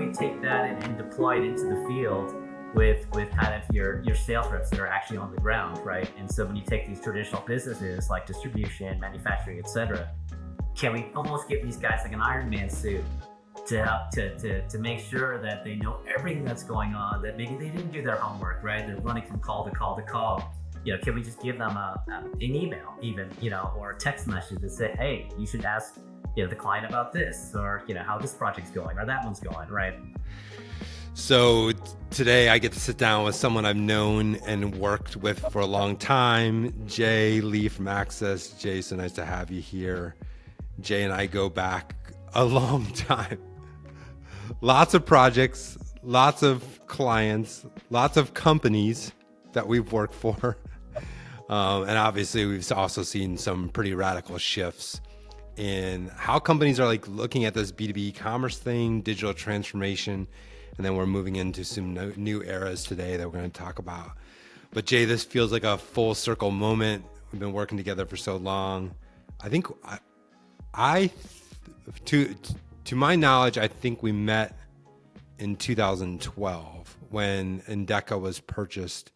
we take that and deploy it into the field with kind of your sales reps that are actually on the ground, right? And so when you take these traditional businesses like distribution, manufacturing, etc., can we almost give these guys like an Iron Man suit to help to make sure that they know everything that's going on, that maybe they didn't do their homework, right? They're running from call to call to call. Can we just give them an email even, or a text message that say, hey, you should ask, the client about this, or, how this project's going or that one's going, right? So today I get to sit down with someone I've known and worked with for a long time, Jae Lee from AAXIS. Jae, so nice to have you here. Jae and I go back a long time. Lots of projects, lots of clients, lots of companies that we've worked for. And obviously we've also seen some pretty radical shifts in how companies are like looking at this B2B e-commerce thing, digital transformation, and then we're moving into some new eras today that we're going to talk about. But Jae, this feels like a full circle moment. We've been working together for so long. I think to my knowledge, I think we met in 2012 when Endeca was purchased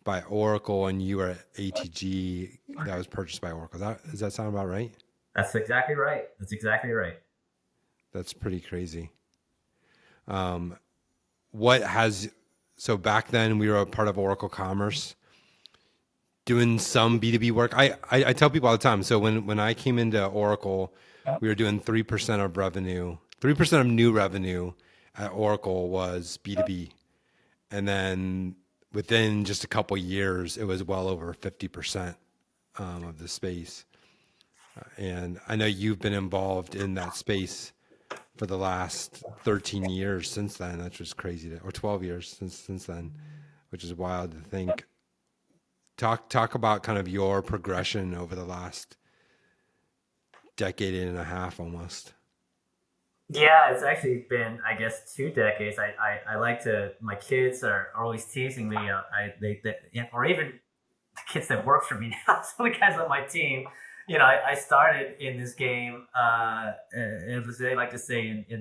by Oracle and you were at ATG that was purchased by Oracle. Does that sound about right? That's exactly right. That's pretty crazy. So back then we were a part of Oracle Commerce doing some B2B work. I tell people all the time. So when I came into Oracle, we were doing 3% of revenue, 3% of new revenue at Oracle was B2B. And then within just a couple of years, it was well over 50% of the space. And I know you've been involved in that space for the last 13 years since then. That's just crazy, or 12 years since then, which is wild to think. Talk about kind of your progression over the last decade and a half almost. Yeah, it's actually been, I guess, 2 decades. I like to, my kids are always teasing me, or even the kids that work for me now, some of the guys on my team, I started in this game, as they like to say, at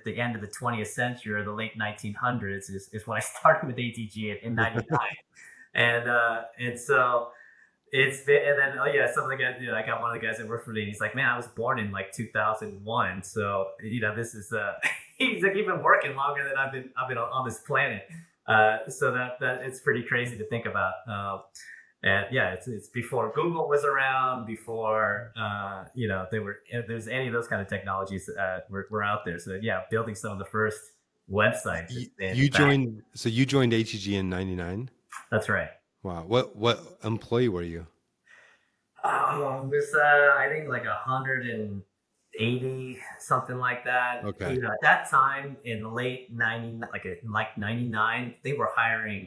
the end of the 20th century or the late 1900s is when I started with ATG in 99. And so it's been, and then, some of the guys, I got one of the guys that worked for me, and he's like, man, I was born in like 2001. So, this is, he's like, you've been working longer than I've been on this planet. So that it's pretty crazy to think about. And yeah, it's before Google was around, before, there's any of those kind of technologies were out there. So yeah, building some of the first websites. You joined ATG in 99? That's right. Wow. What employee were you? It was, I think like 180, something like that. Okay. At that time in the late 90, like 99, they were hiring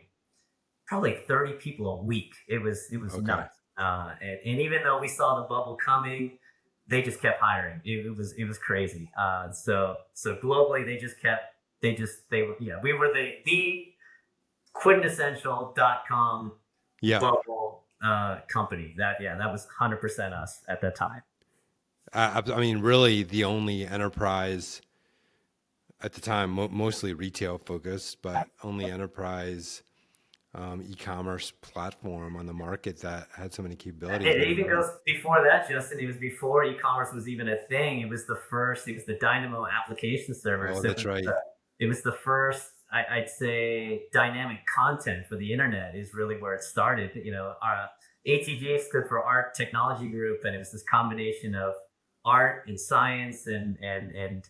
probably 30 people a week. It was Okay. nuts. And even though we saw the bubble coming, they just kept hiring. It was crazy. So globally, we were the quintessential.com bubble company. That was 100% us at that time. I mean, really the only enterprise at the time, mostly retail focused, but only enterprise e-commerce platform on the market that had so many capabilities. It even goes before that, Justin. It was before e-commerce was even a thing. It was the Dynamo application server. Oh, that's right. It was the first, I'd say, dynamic content for the internet is really where it started. Our ATG stood for Art Technology Group, and it was this combination of art and science and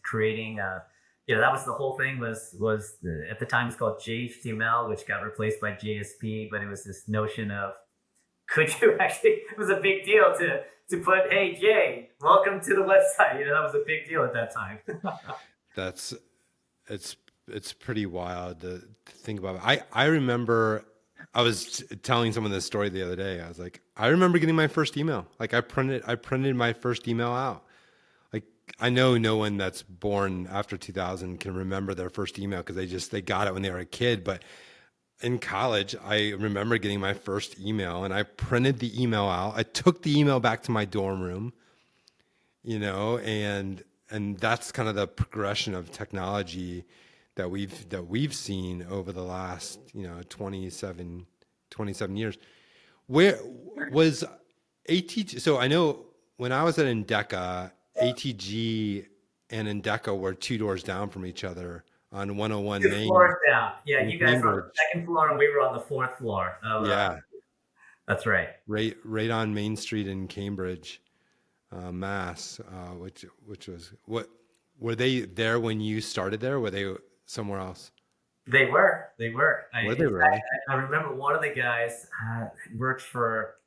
creating. That was the whole thing. Was at the time it's called JHTML, which got replaced by JSP. But it was this notion of, could you actually? It was a big deal to put, hey Jay, welcome to the website. That was a big deal at that time. It's pretty wild to think about. I remember I was telling someone this story the other day. I was like, I remember getting my first email. Like I printed my first email out. Like I know no one that's born after 2000 can remember their first email because they got it when they were a kid. But in college, I remember getting my first email and I printed the email out. I took the email back to my dorm room, and that's kind of the progression of technology that we've seen over the last 27 years. Where was ATG? So I know when I was at Endeca, ATG and Endeca were 2 doors down from each other on 101 2 Main floors down. Yeah, in you guys were on the Cambridge. second floor, and we were on the 4th floor. Yeah, That's right. right on Main Street in Cambridge, Mass. Which was what? Were they there when you started there? Or were they somewhere else? They were. Were they really? I remember one of the guys worked for.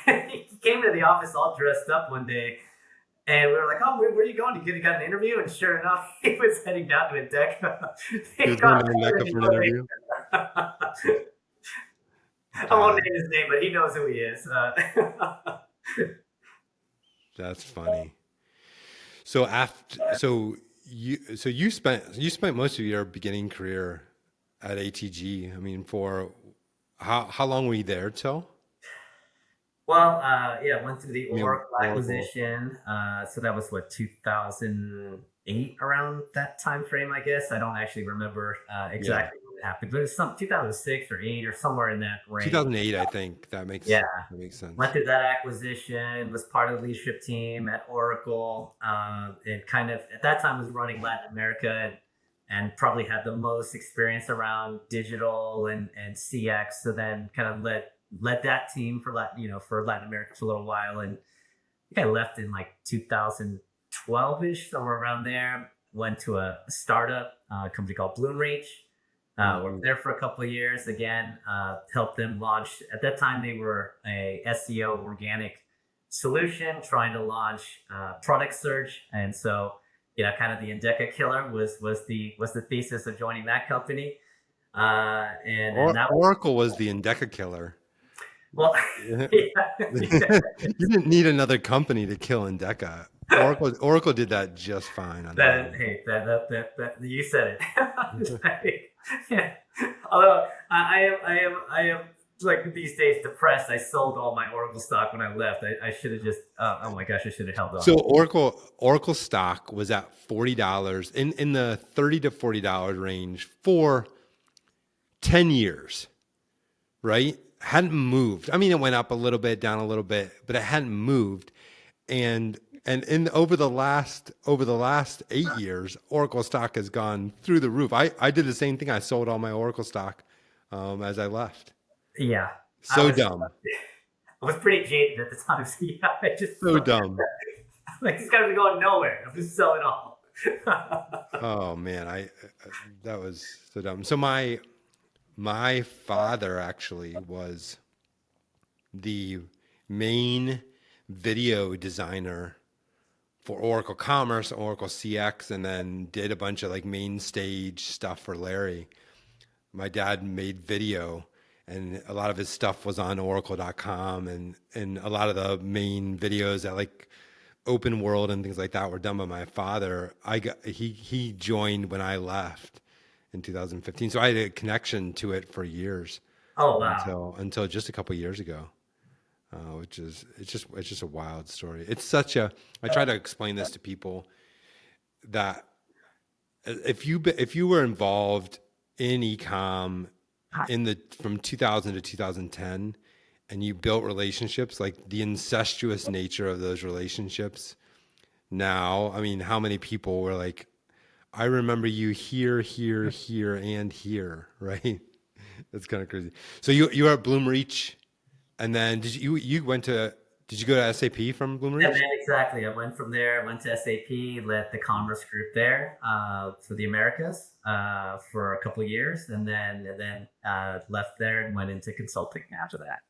He came to the office all dressed up one day, and we were like, "Oh, where are you going? You got an interview?" And sure enough, he was heading down to Endeca. He was going to Endeca for an interview. I won't name his name, but he knows who he is. That's funny. So you spent most of your beginning career at ATG. I mean, for how long were you there till? Well, went through the I mean, Oracle Oracle. acquisition. So that was what, 2008, around that time frame, I guess. I don't actually remember exactly what happened, but it was some 2006 or 8 or somewhere in that range. 2008, I think that makes sense. Went through that acquisition, was part of the leadership team at Oracle, and kind of at that time was running Latin America and probably had the most experience around digital and CX. So then kind of led that team for Latin America for a little while, and I think I left in like 2012ish, somewhere around there. Went to a startup company called Bloomreach. Worked there for a couple of years. Again, helped them launch. At that time, they were a SEO organic solution trying to launch product search, and so kind of the Endeca killer was the thesis of joining that company. And that Oracle was the Endeca killer. Well, You didn't need another company to kill Endeca. Oracle did that just fine. On that. Hey, that you said it. Yeah. Although I am like these days depressed. I sold all my Oracle stock when I left. I should have just. Oh my gosh, I should have held on. So Oracle stock was at $40 in the $30 to $40 range for 10 years, right? Hadn't moved. I mean, it went up a little bit, down a little bit, but it hadn't moved. And over the last 8 years, Oracle stock has gone through the roof. I did the same thing. I sold all my Oracle stock as I left. Yeah. So dumb. I was pretty jaded at the time. So yeah, I just so dumb. Like, these guys are going nowhere. I'm just selling all. Oh man, that was so dumb. So my father actually was the main video designer for Oracle Commerce, Oracle CX, and then did a bunch of like main stage stuff for Larry. My dad made video, and a lot of his stuff was on oracle.com, and a lot of the main videos at like Open World and things like that were done by my father. He joined when I left in 2015. So I had a connection to it for years. Oh, wow. Until just a couple of years ago. It's just a wild story. I try to explain this to people that if you were involved in e-com from 2000 to 2010 and you built relationships, like the incestuous nature of those relationships now, I mean, how many people were like, I remember you here, and here, right? That's kind of crazy. So you were at Bloomreach, and then did you go to SAP from Bloomreach? Yeah, man, exactly. I went from there, went to SAP, led the commerce group there for the Americas for a couple of years, and then left there and went into consulting after that.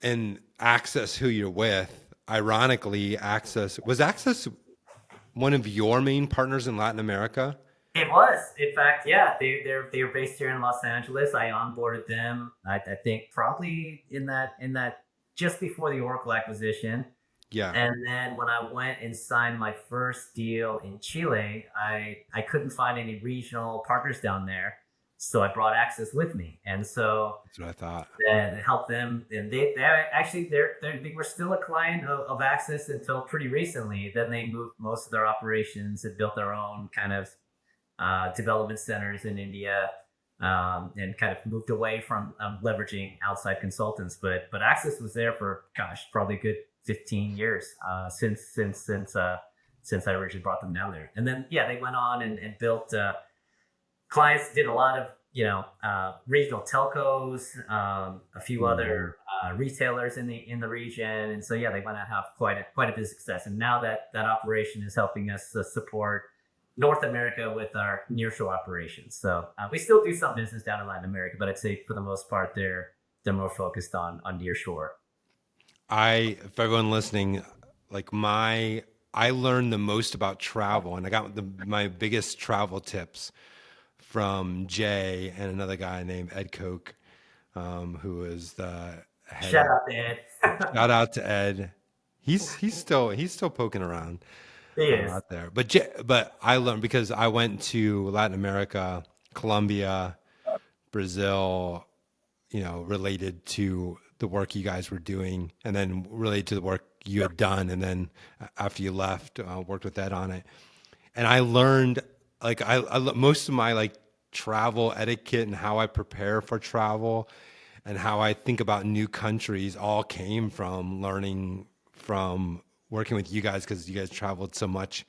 And AAXIS, who you're with, ironically, AAXIS one of your main partners in Latin America? It was, in fact, yeah. They were based here in Los Angeles. I onboarded them. I think probably in that just before the Oracle acquisition. Yeah. And then when I went and signed my first deal in Chile, I couldn't find any regional partners down there, so I brought AAXIS with me, and so that's what I thought. And helped them. And they were still a client of AAXIS until pretty recently. Then they moved most of their operations and built their own kind of development centers in India, and kind of moved away from leveraging outside consultants. But AAXIS was there for, gosh, probably a good 15 years since I originally brought them down there. And then yeah, they went on and built clients, did a lot of regional telcos, a few other retailers in the region, and so yeah, they went to have quite a bit of success. And now that operation is helping us support North America with our nearshore operations. So we still do some business down in Latin America, but I'd say for the most part they're more focused on nearshore. For everyone listening, I learned the most about travel, and I got my biggest travel tips from Jay and another guy named Ed Koch, who is the head. Shout out to Ed. Shout out to Ed. He's still poking around He is. out there. But I learned because I went to Latin America, Colombia, Brazil, related to the work you guys were doing, and then related to the work you had done, and then after you left, worked with Ed on it. And I learned most of my travel etiquette and how I prepare for travel and how I think about new countries all came from learning from working with you guys, because you guys traveled so much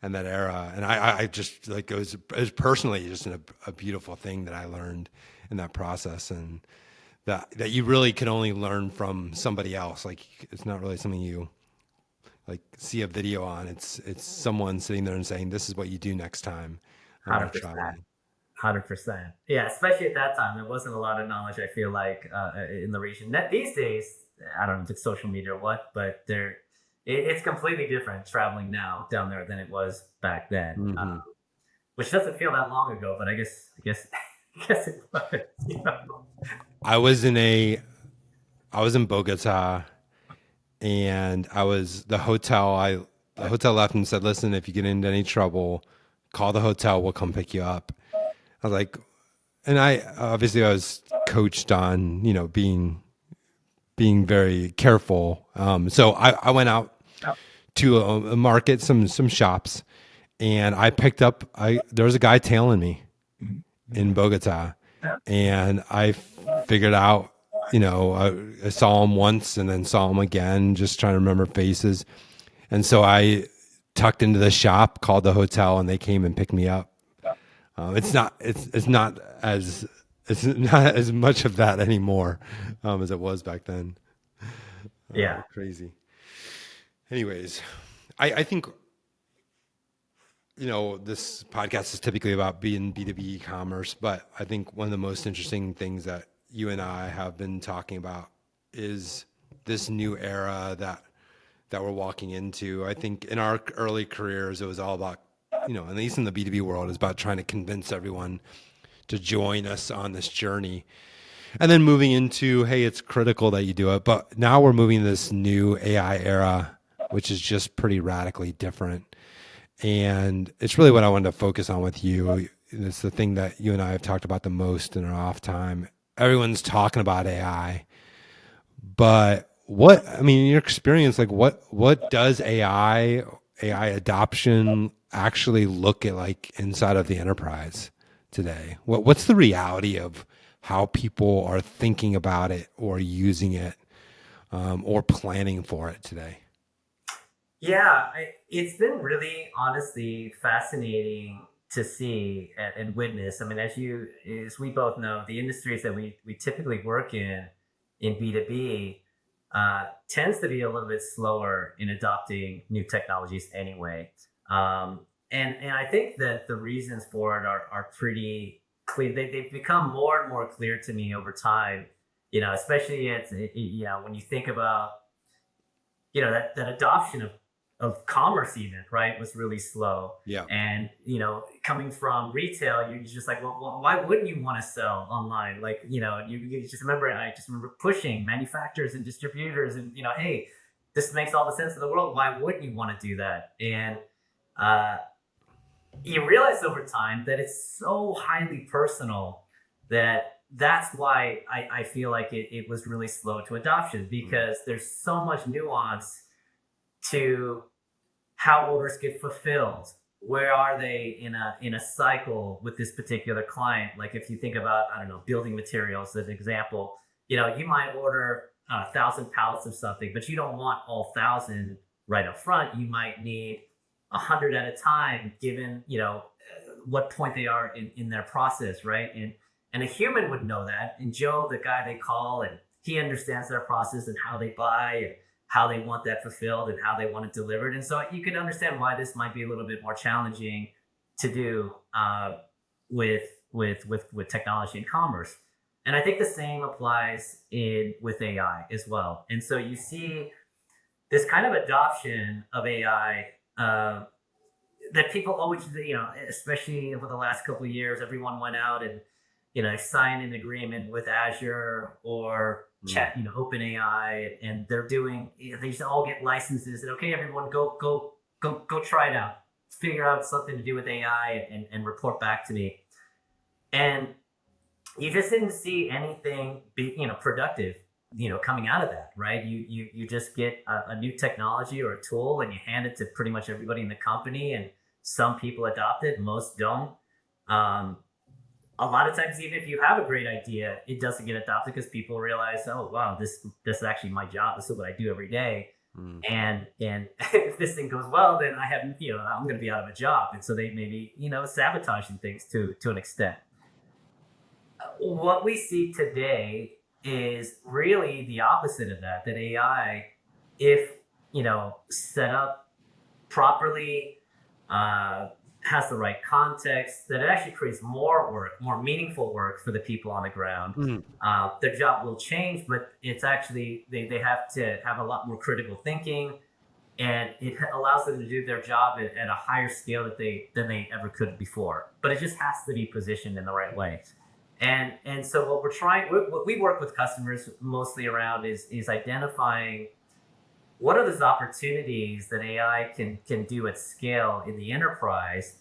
in that era. And I just it was personally just a beautiful thing that I learned in that process, and that you really can only learn from somebody else. It's not really something you see a video on. It's someone sitting there and saying, this is what you do next time. 100%. 100%. Yeah, especially at that time, there wasn't a lot of knowledge, I feel like, in the region. These days, I don't know if it's social media or what, but it's completely different traveling now down there than it was back then. Mm-hmm. Which doesn't feel that long ago, but I guess it was. I was in Bogota, and the hotel left and said, listen, if you get into any trouble, call the hotel, we'll come pick you up. I was like, and I was coached on, being very careful. So I went out to a market, some shops, and I picked up, there was a guy tailing me in Bogota, and I figured out, I saw him once and then saw him again, just trying to remember faces. And so I tucked into the shop, called the hotel, and they came and picked me up. It's not as much of that anymore as it was back then. Yeah. Crazy. Anyways, I think, this podcast is typically about being B2B commerce, but I think one of the most interesting things that you and I have been talking about is this new era that we're walking into. I think in our early careers, it was all about, at least in the B2B world, is about trying to convince everyone to join us on this journey. And then moving into, hey, it's critical that you do it. But now we're moving to this new AI era, which is just pretty radically different. And it's really what I wanted to focus on with you. It's the thing that you and I have talked about the most in our off time. Everyone's talking about AI, but in your experience, what does AI adoption actually look at inside of the enterprise today? What's the reality of how people are thinking about it or using it, or planning for it today? Yeah, it's been really, honestly, fascinating to see and witness. I mean, as we both know, the industries that we typically work in B2B, tends to be a little bit slower in adopting new technologies anyway. And I think that the reasons for it are pretty clear. They've become more and more clear to me over time, especially when you think about, that adoption of commerce even, right, was really slow. Yeah. And, coming from retail, you're just like, well, why wouldn't you want to sell online? You just remember, I just remember pushing manufacturers and distributors and, hey, this makes all the sense in the world. Why wouldn't you want to do that? And you realize over time that it's so highly personal that's why I feel like it was really slow to adoption, because there's so much nuance to how orders get fulfilled, where are they in a cycle with this particular client? Like if you think about, I don't know, building materials as an example, you might order 1,000 pallets of something, but you don't want all 1,000 right up front. You might need 100 at a time, given what point they are in their process, right? And a human would know that. And Joe, the guy they call, and he understands their process and how they buy and how they want that fulfilled and how they want it delivered. And so you can understand why this might be a little bit more challenging to do with technology and commerce. And I think the same applies with AI as well. And so you see this kind of adoption of AI that people always, especially over the last couple of years, everyone went out and signed an agreement with Azure or Chat, OpenAI, and they're doing. They just all get licenses. And okay, everyone, go try it out. Figure out something to do with AI and report back to me. And you just didn't see anything productive coming out of that, right? You just get a new technology or a tool and you hand it to pretty much everybody in the company, and some people adopt it, most don't. A lot of times, even if you have a great idea, it doesn't get adopted because people realize, oh wow, this is actually my job. This is what I do every day. And if this thing goes well, then I have I'm going to be out of a job, and so they maybe sabotaging things to an extent. What we see today is really the opposite of that. That AI, if set up properly, has the right context, that it actually creates more work, more meaningful work for the people on the ground. Their job will change, but it's actually they have to have a lot more critical thinking, and it allows them to do their job at a higher scale than they ever could before. But it just has to be positioned in the right way. And so what we work with customers mostly around is identifying what are those opportunities that AI can do at scale in the enterprise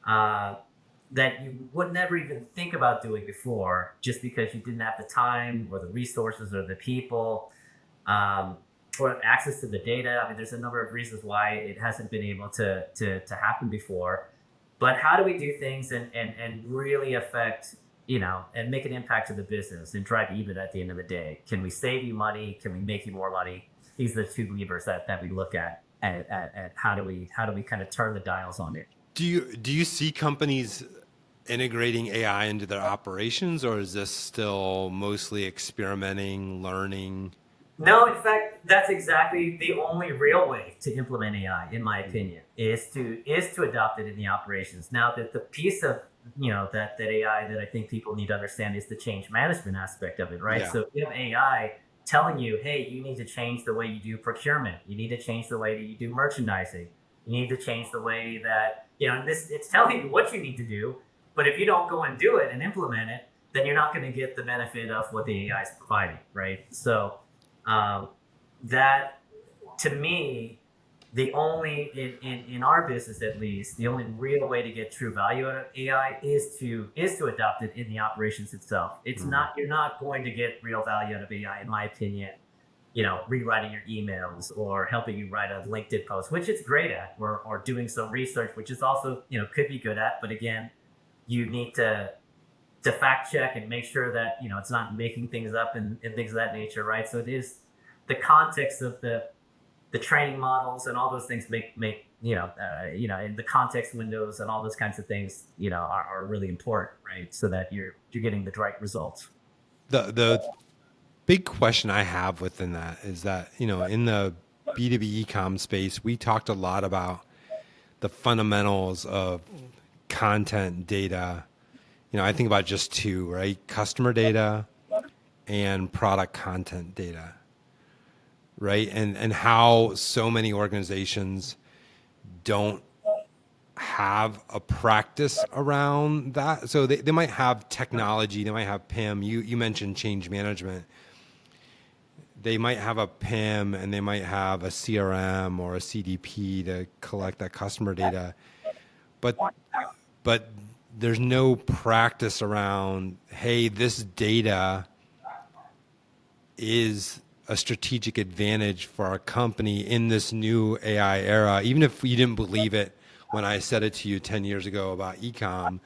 that you would never even think about doing before, just because you didn't have the time or the resources or the people or access to the data. I mean, there's a number of reasons why it hasn't been able to happen before. But how do we do things and really affect and make an impact to the business and drive EBITDA at the end of the day? Can we save you money? Can we make you more money? These are the two levers that we look at how do we kind of turn the dials on it. Do you see companies integrating AI into their operations, or is this still mostly experimenting, learning? No, in fact, that's exactly the only real way to implement AI, in my opinion, is to adopt it in the operations. Now, the piece of that AI that I think people need to understand is the change management aspect of it, right? Yeah. So if you have AI telling you, hey, you need to change the way you do procurement, you need to change the way that you do merchandising, you need to change the way that it's telling you what you need to do, but if you don't go and do it and implement it, then you're not going to get the benefit of what the AI is providing, right? So that, to me, the only in our business, at least, the only real way to get true value out of AI is to adopt it in the operations itself. It's not, you're not going to get real value out of AI, in my opinion, rewriting your emails or helping you write a LinkedIn post, which it's great at, or doing some research, which is also could be good at. But again, you need to fact check and make sure that it's not making things up and things of that nature, right? So it is the context of the training models and all those things make and the context windows and all those kinds of things are really important, right? So that you're getting the right results. The big question I have within that is that in the B2B e-com space, we talked a lot about the fundamentals of content data. I think about just two, right? Customer data and product content data, right? And how so many organizations don't have a practice around that. So they might have technology, they might have PIM. You mentioned change management. They might have a PIM and they might have a CRM or a CDP to collect that customer data. But there's no practice around, hey, this data is a strategic advantage for our company in this new AI era. Even if you didn't believe it when I said it to you 10 years ago about ecom,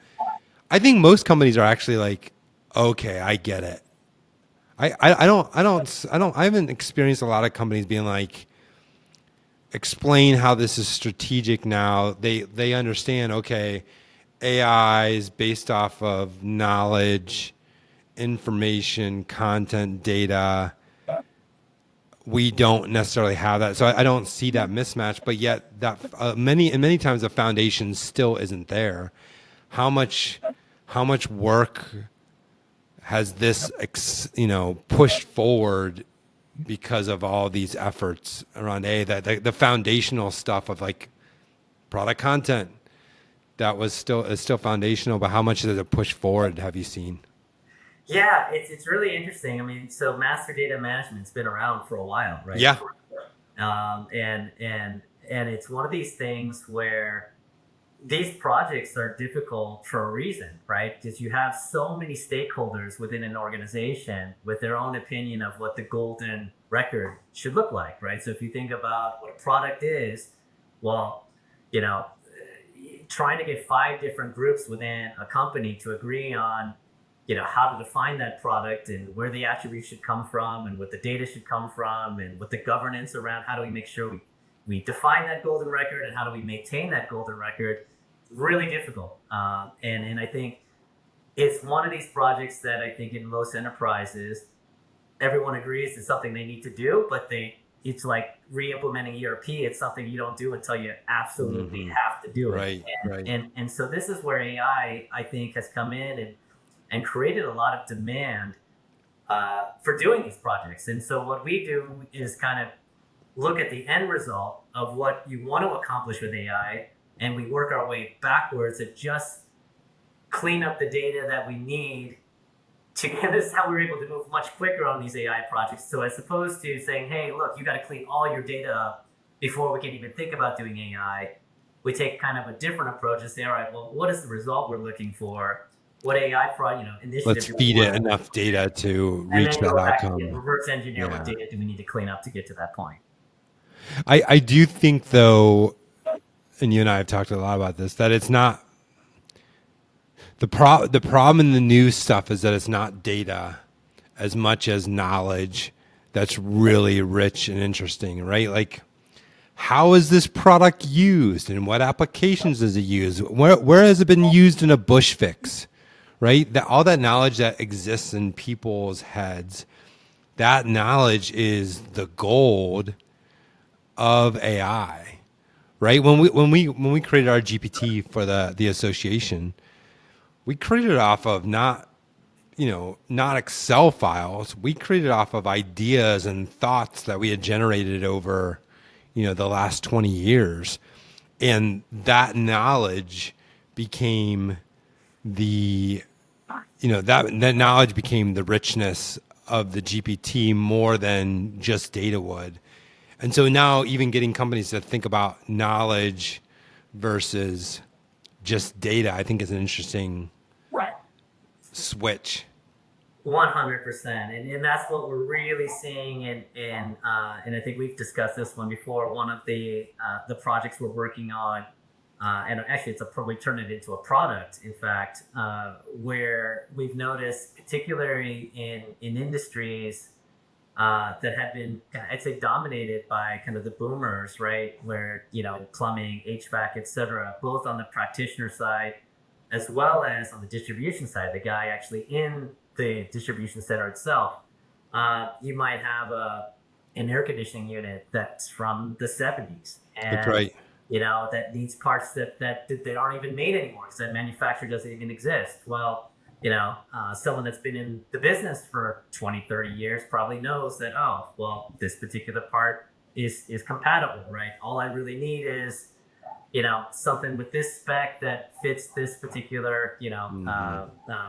I think most companies are actually like, okay, I get it. I haven't experienced a lot of companies being like, explain how this is strategic now. They understand, okay, AI is based off of knowledge, information, content, data. We don't necessarily have that, so I don't see that mismatch. But yet, that many times the foundation still isn't there. How much work has this pushed forward because of all these efforts around that the foundational stuff of like product content that is still foundational, but how much does it push forward have you seen? Yeah, it's really interesting. I mean, so master data management's been around for a while, right? Yeah. And it's one of these things where these projects are difficult for a reason, right? Because you have so many stakeholders within an organization with their own opinion of what the golden record should look like, right? So if you think about what a product is, well, you know, trying to get 5 different groups within a company to agree on, how to define that product and where the attributes should come from and what the data should come from and what the governance around, how do we make sure we define that golden record and how do we maintain that golden record, really difficult. And I think it's one of these projects that I think in most enterprises, everyone agrees is something they need to do, but it's like re-implementing ERP. It's something you don't do until you absolutely have to do it. Right, right. And so this is where AI, I think, has come in and created a lot of demand for doing these projects. And so what we do is kind of look at the end result of what you want to accomplish with AI, and we work our way backwards to just clean up the data that we need to get this, how we're able to move much quicker on these AI projects. So as opposed to saying, hey, look, you got to clean all your data up before we can even think about doing AI, we take kind of a different approach and say, all right, well, what is the result we're looking for? What AI initiative? Let's feed it enough data to reach that outcome. Reverse engineer what data do we need to clean up to get to that point. I do think, though, and you and I have talked a lot about this, that it's not the problem in the new stuff is that it's not data as much as knowledge that's really rich and interesting, right? Like, how is this product used and what applications does it use? Where has it been used in a bush fix, right? All that knowledge that exists in people's heads, that knowledge is the gold of AI, right? When we created our GPT for the association, we created it off of not Excel files. We created off of ideas and thoughts that we had generated over, the last 20 years. And that knowledge became that knowledge became the richness of the GPT more than just data would. And so now even getting companies to think about knowledge versus just data, I think is an interesting switch. 100%, and that's what we're really seeing, and I think we've discussed this one before. One of the projects we're working on, and actually we turned it into a product, in fact, where we've noticed, particularly in industries that have been, I'd say, dominated by kind of the boomers, right? Where plumbing, HVAC, etc., both on the practitioner side as well as on the distribution side, the guy actually in the distribution center itself. You might have an air conditioning unit that's from the 70s. And, that's right. That needs parts that aren't even made anymore because that manufacturer doesn't even exist. Well, someone that's been in the business for 20, 30 years probably knows that, oh, well, this particular part is compatible, right? All I really need is something with this spec that fits this particular,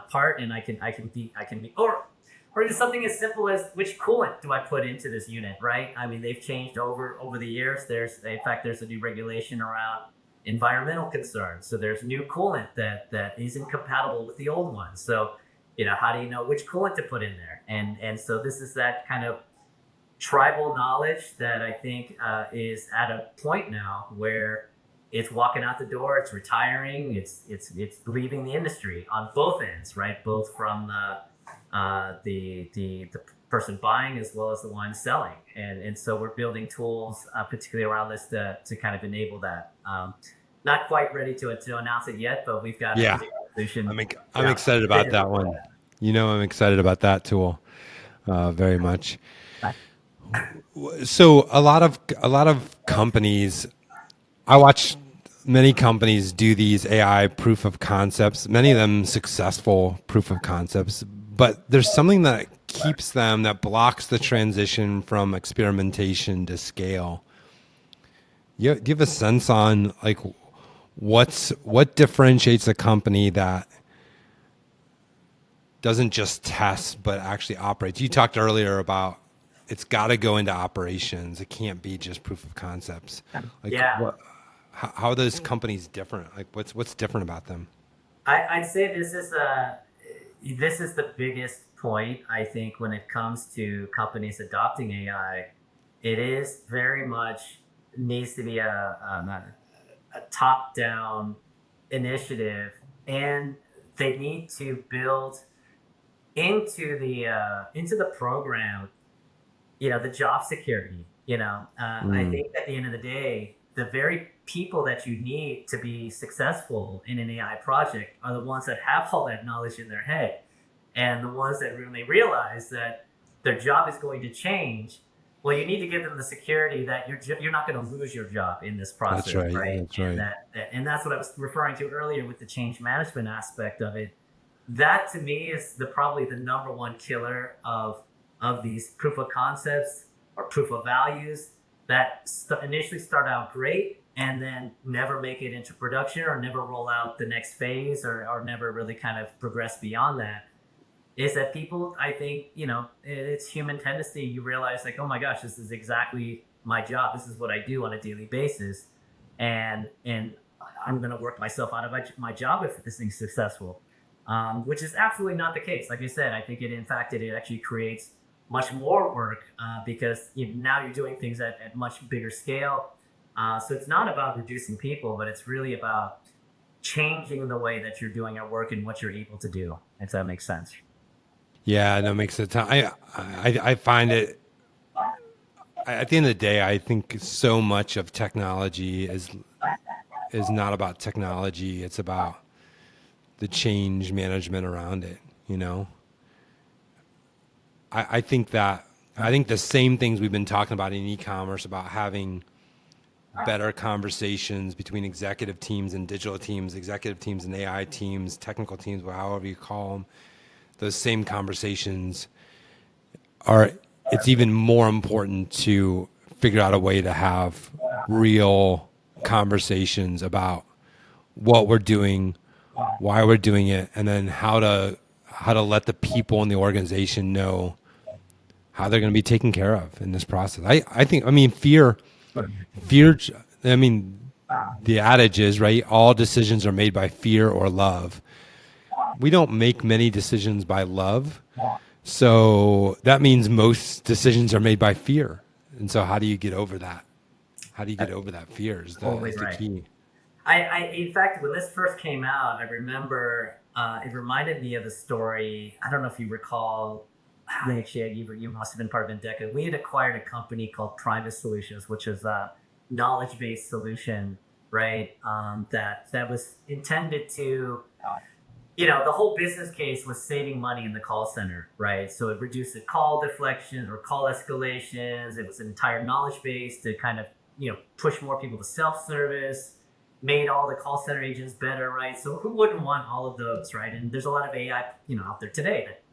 part, and I can be, or even something as simple as which coolant do I put into this unit, right? I mean, they've changed over the years. There's a new regulation around environmental concerns. So there's new coolant that isn't compatible with the old one. So, how do you know which coolant to put in there? And so this is that kind of tribal knowledge that I think is at a point now where it's walking out the door, it's retiring, it's leaving the industry on both ends, right? Both from the person buying as well as the one selling, and so we're building tools, particularly around this to kind of enable that. Not quite ready to announce it yet, but we've got Yeah. a solution. I'm excited about that one. I'm excited about that tool very much. So a lot of companies, I watch many companies do these AI proof of concepts, many of them successful proof of concepts, but there's something that keeps them, that blocks the transition from experimentation to scale. You give a sense on like what differentiates a company that doesn't just test but actually operates. You talked earlier about it's got to go into operations. It can't be just proof of concepts. Like Yeah, how are those companies different? Like what's different about them? I'd say this is the biggest point, I think, when it comes to companies adopting AI. It is very much needs to be a top down initiative, and they need to build into the program, the job security. I Mm, think at the end of the day, the very people that you need to be successful in an AI project are the ones that have all that knowledge in their head, and the ones that really realize that their job is going to change. Well, you need to give them the security that you're not going to lose your job in this that's process, right. right? That's And right. that's what I was referring to earlier with the change management aspect of it. That to me is probably the number one killer of these proof of concepts or proof of values that initially start out great and then never make it into production or never roll out the next phase, or never really kind of progress beyond that. Is that people, I think, it's human tendency. You realize, like, oh my gosh, this is exactly my job. This is what I do on a daily basis. And I'm going to work myself out of my job if this thing's successful, which is absolutely not the case. Like I said, I think in fact, it actually creates much more work, because now you're doing things at much bigger scale. So it's not about reducing people, but it's really about changing the way that you're doing your work and what you're able to do, if that makes sense. Yeah, that makes it. I find it at the end of the day. I think so much of technology is not about technology. It's about the change management around it. You know, I think that I think the same things we've been talking about in e-commerce about having better conversations between executive teams and digital teams, executive teams and AI teams, technical teams, however you call them. Those same conversations are. It's even more important to figure out a way to have real conversations about what we're doing, why we're doing it, and then how to let the people in the organization know how they're going to be taken care of in this process. I think, I mean, fear, I mean, the adage is, right, all decisions are made by fear or love. We don't make many decisions by love. So that means most decisions are made by fear. And so how do you get over that? How do you get over that fear Totally is the right. key. In fact, when this first came out, I remember it reminded me of the story. I don't know if you recall. Actually, you must have been part of Endeca. We had acquired a company called Primus Solutions, which is a knowledge-based solution, right? That was intended to, the whole business case was saving money in the call center, right? So it reduced the call deflection or call escalations. It was an entire knowledge base to kind of, push more people to self-service, made all the call center agents better, right? So who wouldn't want all of those, right? And there's a lot of AI, out there today that,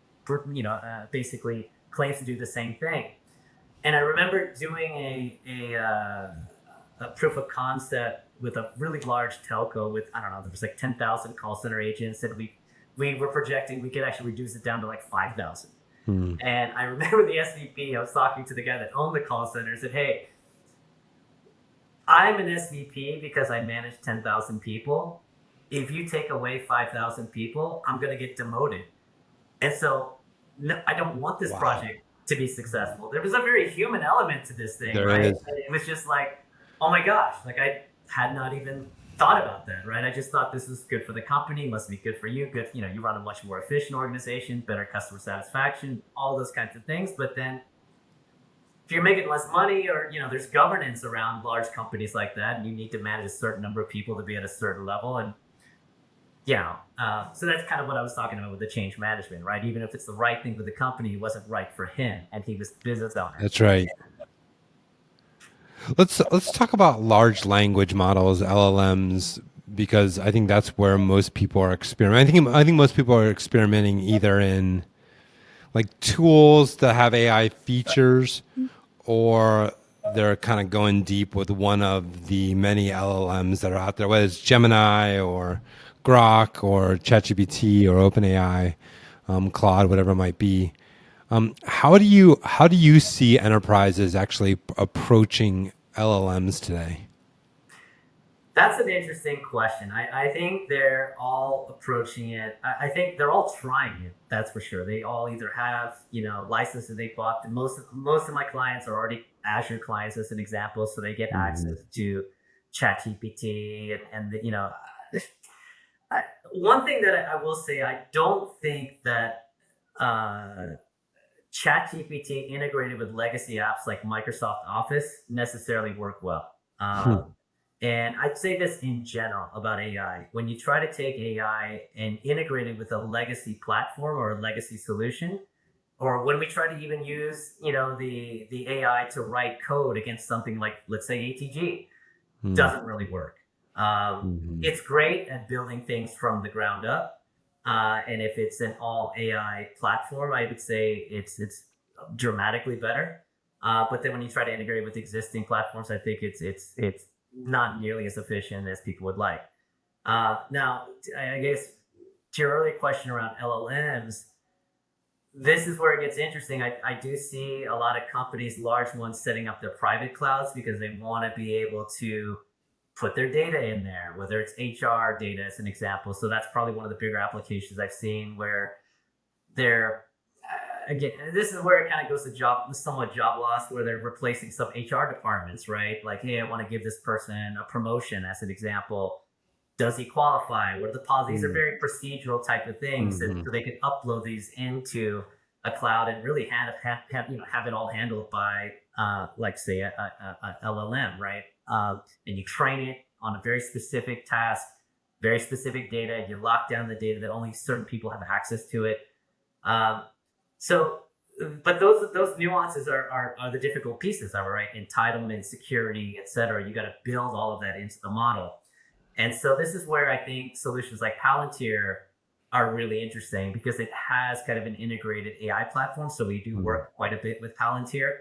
basically claims to do the same thing. And I remember doing a proof of concept with a really large telco with, I don't know, there was like 10,000 call center agents, and we were projecting we could actually reduce it down to like 5,000. Hmm. And I remember the SVP, I was talking to the guy that owned the call center, said, "Hey, I'm an SVP because I manage 10,000 people. If you take away 5,000 people, I'm going to get demoted. And so no, I don't want this Wow. project to be successful." There was a very human element to this thing, There right? is. It was just like, oh my gosh, like had not even thought about that, right? I just thought this is good for the company, must be good for you, good, you run a much more efficient organization, better customer satisfaction, all those kinds of things. But then if you're making less money, or there's governance around large companies like that, and you need to manage a certain number of people to be at a certain level, and so that's kind of what I was talking about with the change management, right? Even if it's the right thing for the company, it wasn't right for him, and he was the business owner. That's right. Let's talk about large language models, LLMs, because I think that's where most people are experimenting. I think most people are experimenting either in like tools that have AI features, or they're kind of going deep with one of the many LLMs that are out there, whether it's Gemini or Grok or ChatGPT or OpenAI, Claude, whatever it might be. How do you see enterprises actually approaching LLMs today? That's an interesting question. I think they're all approaching it. I think they're all trying it. That's for sure. They all either have, licenses they bought. Most of my clients are already Azure clients, as an example, so they get access to ChatGPT and one thing that I will say, I don't think that uh, ChatGPT integrated with legacy apps like Microsoft Office necessarily work well. Hmm. And I'd say this in general about AI. When you try to take AI and integrate it with a legacy platform or a legacy solution, or when we try to even use, the AI to write code against something like, let's say, ATG, Hmm. doesn't really work. Hmm. It's great at building things from the ground up, and if it's an all AI platform, I would say it's dramatically better. But then when you try to integrate with existing platforms, I think it's not nearly as efficient as people would like. Now, I guess to your earlier question around LLMs, this is where it gets interesting. I do see a lot of companies, large ones, setting up their private clouds because they want to be able to put their data in there, whether it's HR data as an example. So that's probably one of the bigger applications I've seen where they're again, this is where it kind of goes to somewhat job loss, where they're replacing some HR departments, right? Like, hey, I want to give this person a promotion as an example. Does he qualify? What are the policies? These are very procedural type of things, and Hmm. so they could upload these into a cloud and really have it all handled by like say a LLM, right? And you train it on a very specific task, very specific data. You lock down the data that only certain people have access to it. Um, so, but those nuances are the difficult pieces of it, right? Entitlement, security, et cetera. You got to build all of that into the model. And so this is where I think solutions like Palantir are really interesting because it has kind of an integrated AI platform. So we do Hmm. work quite a bit with Palantir,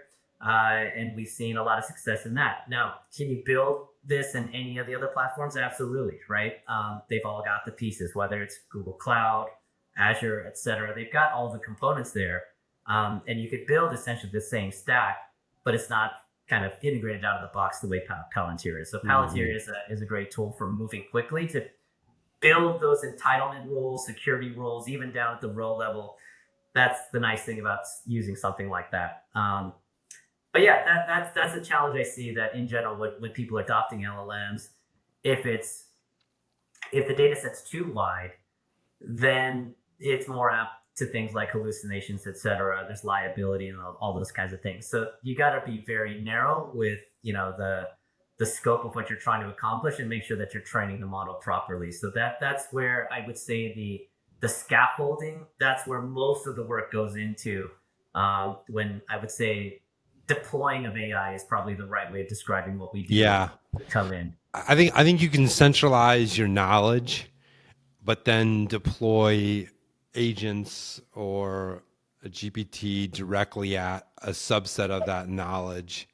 and we've seen a lot of success in that. Now, can you build this in any of the other platforms? Absolutely, right? They've all got the pieces, whether it's Google Cloud, Azure, et cetera. They've got all the components there, and you could build essentially the same stack, but it's not kind of integrated out of the box the way Palantir is. So Hmm. Palantir is a great tool for moving quickly to build those entitlement rules, security rules, even down at the row level. That's the nice thing about using something like that. But yeah, that's a challenge I see that in general when people are adopting LLMs, if it's if the data set's too wide, then it's more apt to things like hallucinations, et cetera. There's liability and all those kinds of things. So you got to be very narrow with the scope of what you're trying to accomplish and make sure that you're training the model properly. So that's where I would say the scaffolding. That's where most of the work goes into. When I would say deploying of AI is probably the right way of describing what we do Yeah, come in. I think you can centralize your knowledge, but then deploy agents or a GPT directly at a subset of that knowledge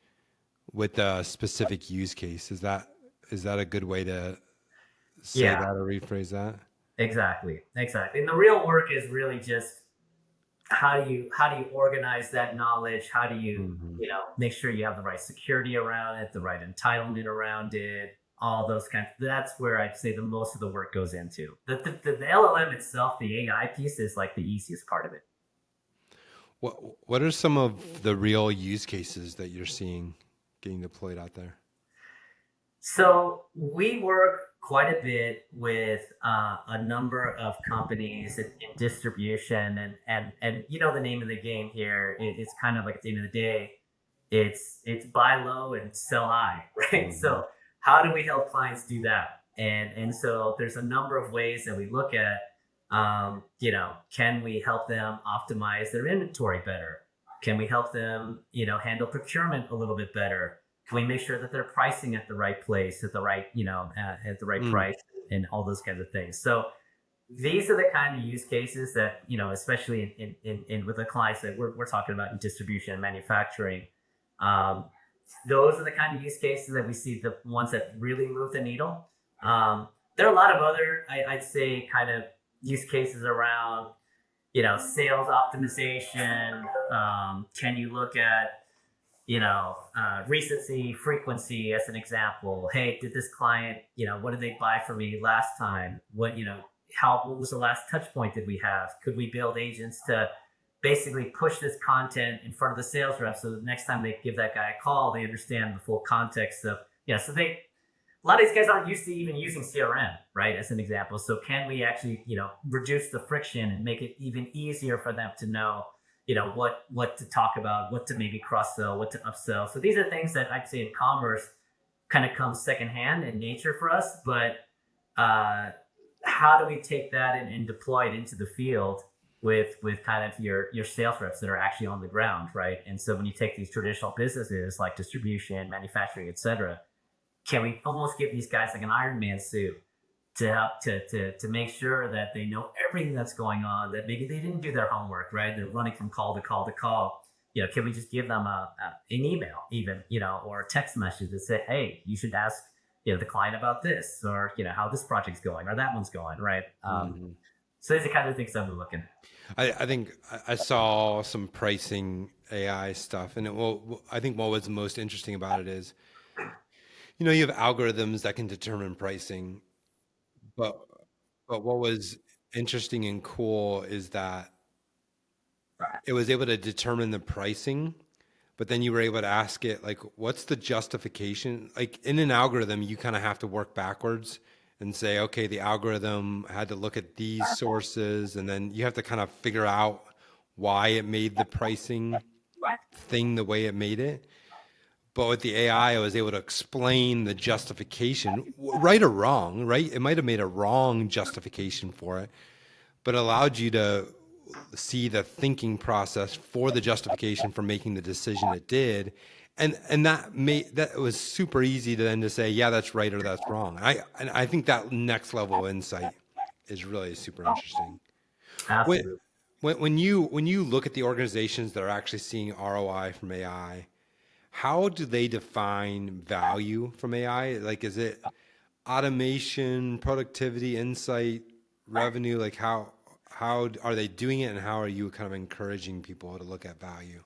with a specific use case. Is that a good way to say Yeah, that or rephrase that? exactly. And the real work is really just how do you organize that knowledge? How do you Hmm. make sure you have the right security around it, the right entitlement around it, all those kinds. That's where I'd say the most of the work goes into. The LLM itself, the AI piece, is like the easiest part of it. What are some of the real use cases that you're seeing getting deployed out there? So we work quite a bit with a number of companies in distribution, and you know the name of the game here. It's kind of like at the end of the day, it's buy low and sell high, right? Mm-hmm. So how do we help clients do that? And so there's a number of ways that we look at. Can we help them optimize their inventory better? Can we help them, handle procurement a little bit better? Can we make sure that they're pricing at the right place, at the right, at the right Mm. price, and all those kinds of things? So these are the kind of use cases that, especially in with the clients that we're talking about in distribution and manufacturing. Um, those are the kind of use cases that we see, the ones that really move the needle. There are a lot of other, I'd say, kind of use cases around, sales optimization. Can you look at, recency, frequency as an example? Hey, did this client, what did they buy from me last time? What was the last touch point did we have? Could we build agents to basically push this content in front of the sales rep so the next time they give that guy a call, they understand the full context of, so a lot of these guys aren't used to even using CRM, right? As an example. So can we actually, reduce the friction and make it even easier for them to know, what to talk about, what to maybe cross sell, what to upsell. So these are things that I'd say in commerce kind of comes secondhand in nature for us. But how do we take that and deploy it into the field with kind of your sales reps that are actually on the ground, right? And so when you take these traditional businesses like distribution, manufacturing, et cetera, can we almost give these guys like an Iron Man suit to help to make sure that they know everything that's going on, that maybe they didn't do their homework, right? They're running from call to call to call. Can we just give them an email even, or a text message that say, hey, you should ask, the client about this, or, how this project's going or that one's going, right? Mm-hmm. So these are the kind of things I'm looking at. I think I saw some pricing AI stuff, and I think what was most interesting about it is, you have algorithms that can determine pricing, but what was interesting and cool is that it was able to determine the pricing, but then you were able to ask it like, what's the justification? Like in an algorithm, you kind of have to work backwards and say, okay, the algorithm had to look at these sources, and then you have to kind of figure out why it made the pricing thing the way it made it. But with the AI, I was able to explain the justification, right or wrong, right? It might have made a wrong justification for it, but allowed you to see the thinking process for the justification for making the decision it did. And that was super easy to then to say, yeah, that's right or that's wrong. I think that next level of insight is really super interesting. When, Absolutely. when you look at the organizations that are actually seeing ROI from AI, how do they define value from AI? Like, is it automation, productivity, insight, revenue? Like, how are they doing it, and how are you kind of encouraging people to look at value?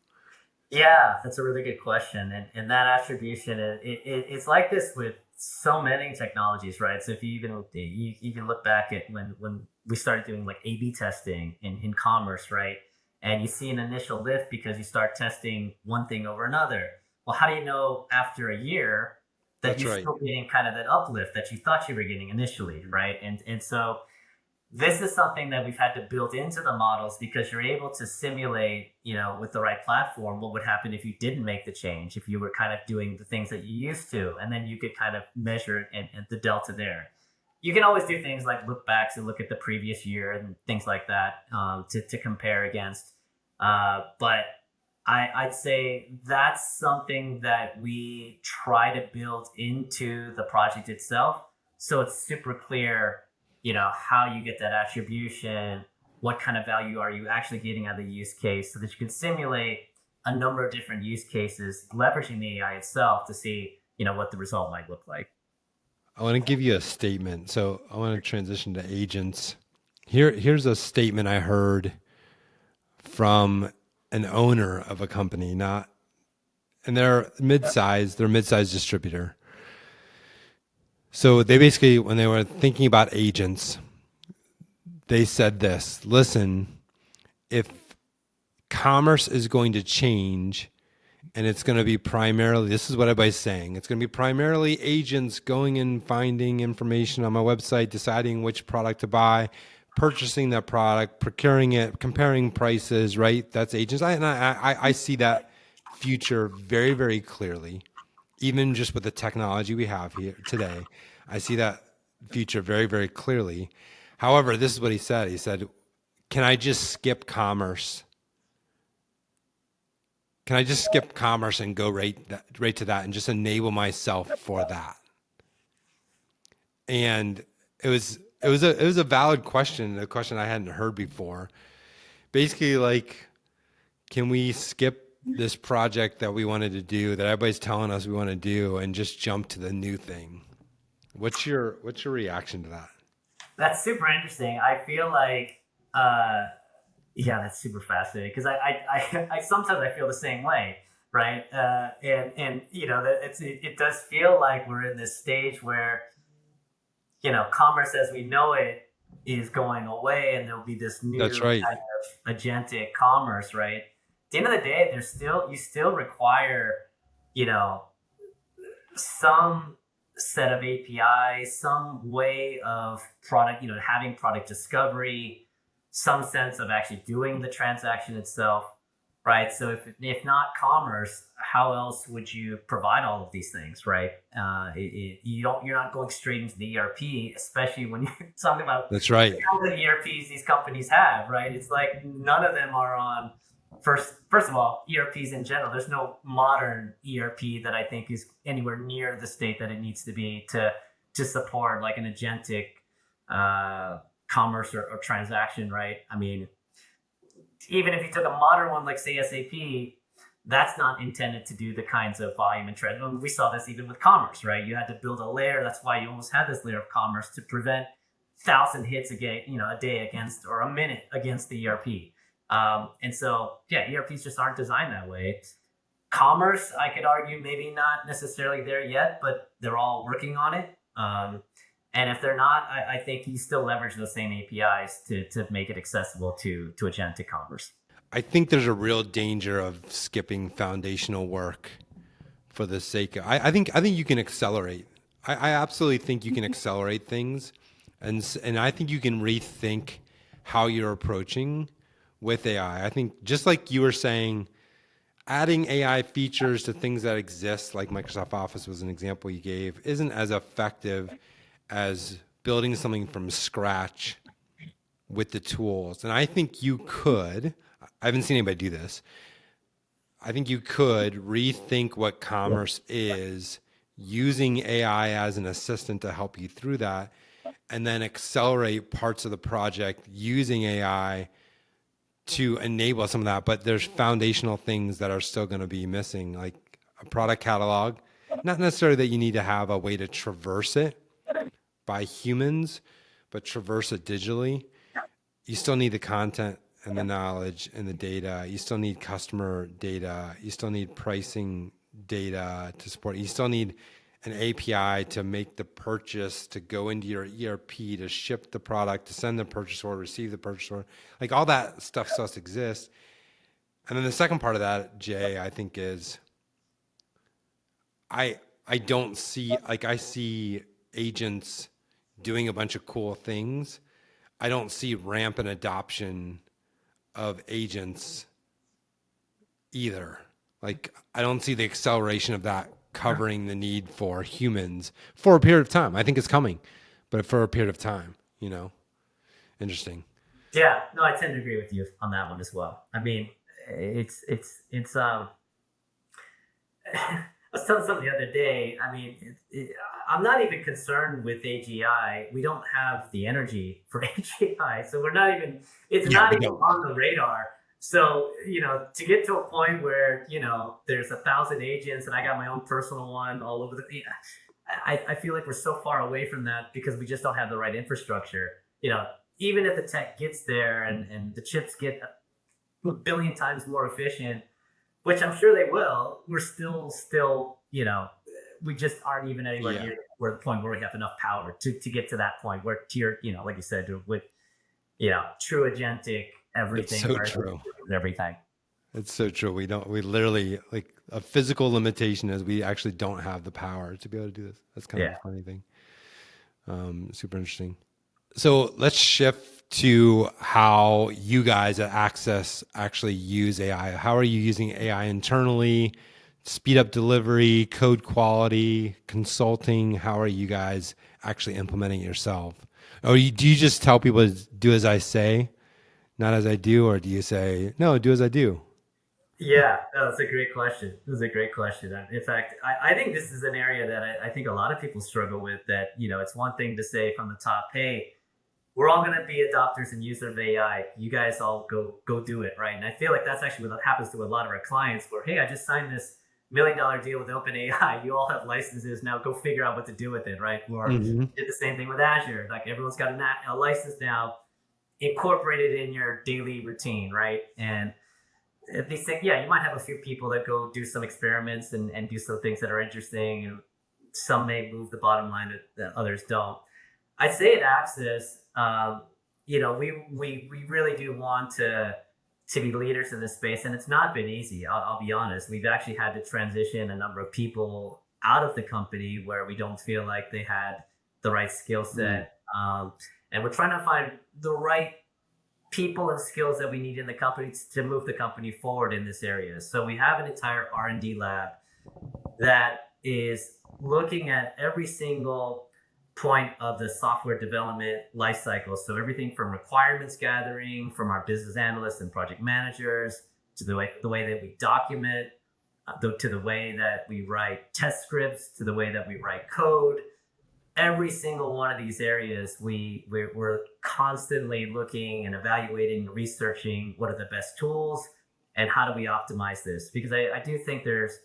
Yeah, that's a really good question, and that attribution, it's like this with so many technologies, right? So if you can look back at when we started doing like A/B testing in commerce, right? And you see an initial lift because you start testing one thing over another. Well, how do you know after a year that That's you're right. still getting kind of that uplift that you thought you were getting initially, right? And so this is something that we've had to build into the models because you're able to simulate, with the right platform, what would happen if you didn't make the change, if you were kind of doing the things that you used to, and then you could kind of measure it and the delta there. You can always do things like look backs and look at the previous year and things like that, to compare against. But I'd say that's something that we try to build into the project itself. So it's super clear, how you get that attribution, what kind of value are you actually getting out of the use case so that you can simulate a number of different use cases, leveraging the AI itself to see, what the result might look like. I want to give you a statement. So I want to transition to agents. Here's a statement I heard from an owner of a company, not, and they're mid-sized distributor. So they basically, when they were thinking about agents, they said this: listen, if commerce is going to change, and it's going to be primarily, this is what everybody's saying, it's going to be primarily agents going and finding information on my website, deciding which product to buy, purchasing that product, procuring it, comparing prices, right? That's agents. I see that future very, very clearly, even just with the technology we have here today. I see that future very, very clearly. However, this is what he said. He said, can I just skip commerce? Can I just skip commerce and go right to that and just enable myself for that? And it was a valid question, a question I hadn't heard before. Basically, like, can we skip this project that we wanted to do, that everybody's telling us we want to do, and just jump to the new thing? What's your reaction to that? That's super interesting. I feel like, yeah, that's super fascinating because I sometimes I feel the same way, right? And you know, that it does feel like we're in this stage where, you know, commerce as we know it is going away, and there'll be this new That's right. kind of agentic commerce, right? At the end of the day, you still require, you know, some set of APIs, some way of product, you know, having product discovery, some sense of actually doing the transaction itself, right? So if not commerce, how else would you provide all of these things, right? You're not going straight into the ERP, especially when you're talking about That's right. all the ERPs these companies have, right? It's like none of them are on first of all, ERPs in general. There's no modern ERP that I think is anywhere near the state that it needs to be to support like an agentic commerce or transaction, right? I mean, even if you took a modern one like say SAP, that's not intended to do the kinds of volume and trend. We saw this even with commerce, right? You had to build a layer. That's why you almost had this layer of commerce to prevent 1,000 hits a day, you know, a day against, or a minute against the ERP. And so, yeah, ERPs just aren't designed that way. Commerce, I could argue, maybe not necessarily there yet, but they're all working on it. And if they're not, I think you still leverage those same APIs to make it accessible to agentic commerce. I think there's a real danger of skipping foundational work for the sake of. I think you can accelerate. I absolutely think you can accelerate things, and I think you can rethink how you're approaching with AI. I think just like you were saying, adding AI features to things that exist, like Microsoft Office was an example you gave, isn't as effective as building something from scratch with the tools. And I think you could, I haven't seen anybody do this, I think you could rethink what commerce is using AI as an assistant to help you through that, and then accelerate parts of the project using AI to enable some of that. But there's foundational things that are still going to be missing, like a product catalog. Not necessarily that you need to have a way to traverse it by humans, but traverse it digitally. You still need the content and the knowledge and the data. You still need customer data. You still need pricing data to support. You still need an API to make the purchase, to go into your ERP, to ship the product, to send the purchase order, receive the purchase order. Like all that stuff still exists. And then the second part of that, Jay, I think is I don't see, like I see agents doing a bunch of cool things. I don't see rampant adoption of agents either. Like I don't see the acceleration of that covering the need for humans for a period of time. I think it's coming, but for a period of time, you know. Interesting. Yeah, no, I tend to agree with you on that one as well. I mean, it's I was telling someone the other day, I mean, I'm not even concerned with AGI. We don't have the energy for AGI. So we're not even, it's not even on the radar. So, you know, to get to a point where, you know, there's 1,000 agents and I got my own personal one all over I feel like we're so far away from that because we just don't have the right infrastructure. You know, even if the tech gets there and the chips get a billion times more efficient, which I'm sure they will, we're still, you know, we just aren't even anywhere near where the point where we have enough power to get to that point where tier, you know, like you said, with, you know, true agentic everything. It's so true. Everything. It's so true. We literally, like, a physical limitation is we actually don't have the power to be able to do this. That's kind of Yeah. a funny thing. Super interesting. So let's shift to how you guys at Access actually use AI. How are you using AI internally? Speed up delivery, code quality, consulting. How are you guys actually implementing it yourself? Or do you just tell people to do as I say, not as I do? Or do you say, no, do as I do? Yeah, that's a great question. This is a great question. In fact, I think this is an area that I think a lot of people struggle with. That it's one thing to say from the top, "Hey, we're all going to be adopters and users of AI. You guys all go do it, right?" And I feel like that's actually what happens to a lot of our clients. Where, "Hey, I just signed this $1 million deal with OpenAI. You all have licenses now. Go figure out what to do with it, right?" Or Mm-hmm. did the same thing with Azure. Like everyone's got a license now. Incorporate it in your daily routine, right? And these things, yeah, you might have a few people that go do some experiments and do some things that are interesting, and some may move the bottom line that others don't. I'd say at Axis, we really do want to be leaders in this space, and it's not been easy. I'll be honest. We've actually had to transition a number of people out of the company where we don't feel like they had the right skill set, and we're trying to find the right people and skills that we need in the company to move the company forward in this area. So we have an entire R&D lab that is looking at every single point of the software development lifecycle. So everything from requirements gathering from our business analysts and project managers to the way that we document, to the way that we write test scripts, to the way that we write code. Every single one of these areas, we're constantly looking and evaluating, researching what are the best tools and how do we optimize this? Because I do think there's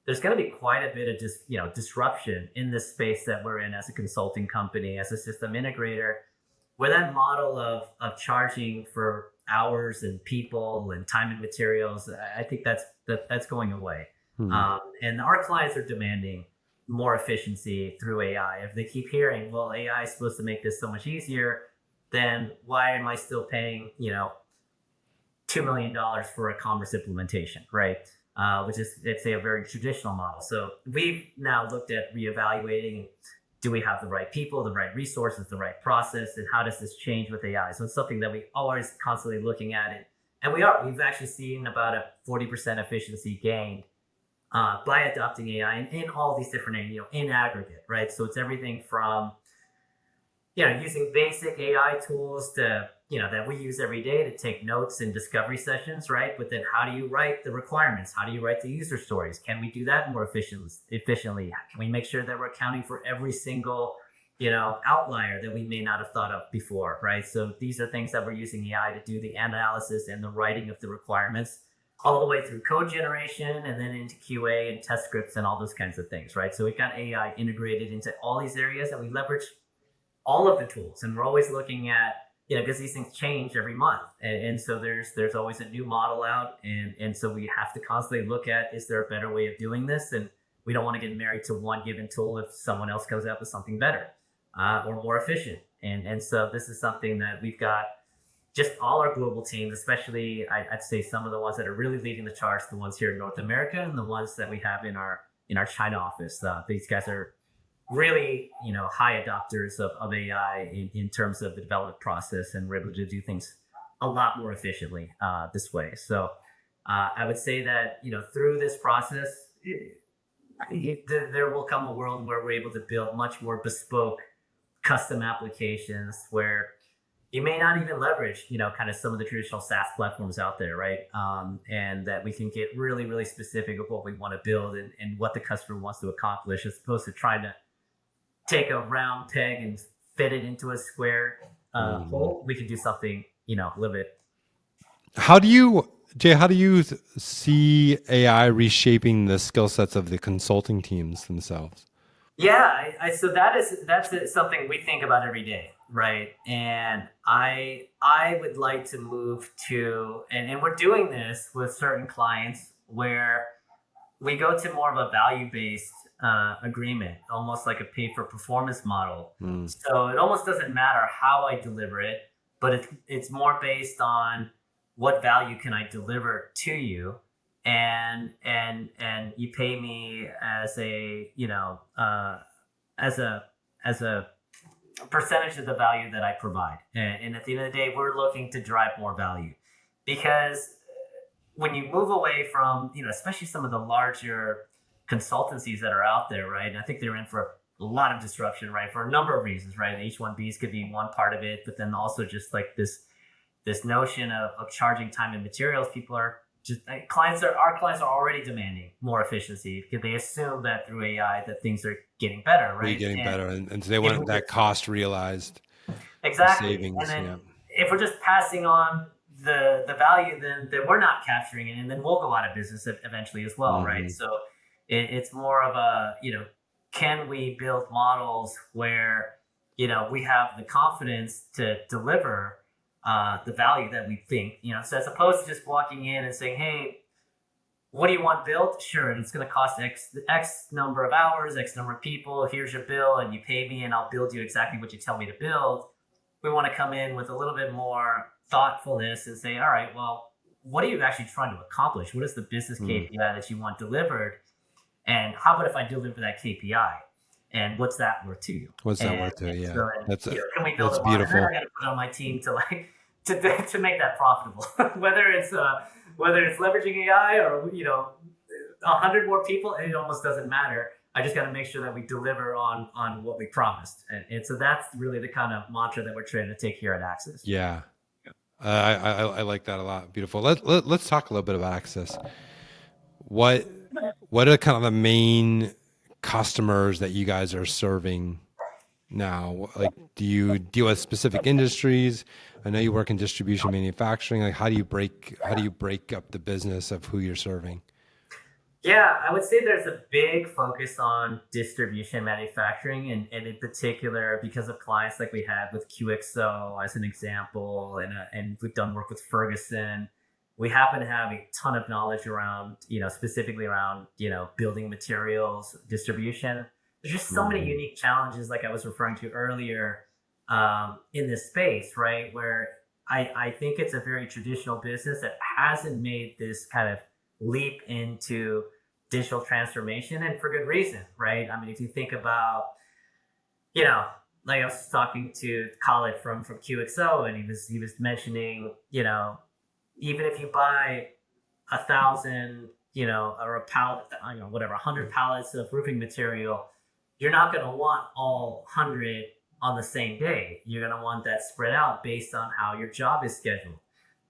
going to be quite a bit of just disruption in this space that we're in as a consulting company, as a system integrator, where that model of charging for hours and people and time and materials, I think that's going away. Mm-hmm. And our clients are demanding more efficiency through AI. If they keep hearing, well, AI is supposed to make this so much easier, then why am I still paying, $2 million for a commerce implementation, right? Which is, let's say, a very traditional model. So we've now looked at reevaluating, do we have the right people, the right resources, the right process, and how does this change with AI? So it's something that we always constantly looking at it. And we've actually seen about a 40% efficiency gain by adopting AI in all these different areas, in aggregate, right? So it's everything from, using basic AI tools to, that we use every day to take notes in discovery sessions, right? But then how do you write the requirements? How do you write the user stories? Can we do that more efficiently? Can we make sure that we're accounting for every single, outlier that we may not have thought of before, right? So these are things that we're using AI to do the analysis and the writing of the requirements all the way through code generation and then into QA and test scripts and all those kinds of things, right? So we've got AI integrated into all these areas, and we leverage all of the tools, and we're always looking at, because these things change every month, and so there's always a new model out, and so we have to constantly look at, is there a better way of doing this? And we don't want to get married to one given tool if someone else comes out with something better or more efficient, and so this is something that we've got just all our global teams, especially I'd say some of the ones that are really leading the charge, the ones here in North America and the ones that we have in our China office. These guys are really, high adopters of AI in terms of the development process, and we're able to do things a lot more efficiently this way. So I would say that, through this process, there will come a world where we're able to build much more bespoke custom applications where you may not even leverage, kind of some of the traditional SaaS platforms out there, right? And that we can get really, really specific of what we want to build and what the customer wants to accomplish, as opposed to trying to take a round peg and fit it into a square hole. We can do something, a little bit. Jay, how do you see AI reshaping the skill sets of the consulting teams themselves? Yeah, so that's something we think about every day, right? And I would like to move to, and we're doing this with certain clients where we go to more of a value-based agreement, almost like a pay-for-performance model. So it almost doesn't matter how I deliver it, but it's more based on what value can I deliver to you, and you pay me as a as a percentage of the value that I provide. And at the end of the day, we're looking to drive more value, because when you move away from, especially some of the larger consultancies that are out there, right? And I think they're in for a lot of disruption, right? For a number of reasons, right? H1Bs could be one part of it, but then also just like this notion of charging time and materials. People are just our clients are already demanding more efficiency because they assume that through AI that things are getting better, right? Really getting better, and so they want that cost realized. Exactly. Savings, and then yeah. if we're just passing on the value, then we're not capturing it, and then we'll go out of business eventually as well, right? So it's more of a, can we build models where we have the confidence to deliver the value that we think, so as opposed to just walking in and saying, hey, what do you want built? Sure, and it's going to cost X number of hours, X number of people. Here's your bill, and you pay me, and I'll build you exactly what you tell me to build. We want to come in with a little bit more thoughtfulness and say, all right, well, what are you actually trying to accomplish? What is the business KPI that you want delivered? And how about if I deliver that KPI? And what's that worth to you? What's that worth to you? Yeah, so, can we build that's a beautiful. I got to put on my team to make that profitable, whether it's leveraging AI or 100 more people, it almost doesn't matter. I just got to make sure that we deliver on what we promised, and so that's really the kind of mantra that we're trying to take here at AAXIS. Yeah, I like that a lot. Beautiful. Let's talk a little bit about AAXIS. What are kind of the main customers that you guys are serving now? Like, do you deal with specific industries? I know you work in distribution manufacturing. Like, how do you break up the business of who you're serving? Yeah, I would say there's a big focus on distribution manufacturing, and in particular because of clients like we had with QXO as an example, and we've done work with Ferguson. We happen to have a ton of knowledge around, specifically around, building materials distribution. There's just so many unique challenges, like I was referring to earlier, in this space, right? Where I think it's a very traditional business that hasn't made this kind of leap into digital transformation, and for good reason, right? I mean, if you think about, like I was talking to Khalid from QXO, and he was mentioning, even if you buy 1,000, or a pallet, whatever, 100 pallets of roofing material, you're not going to want all 100 on the same day. You're going to want that spread out based on how your job is scheduled.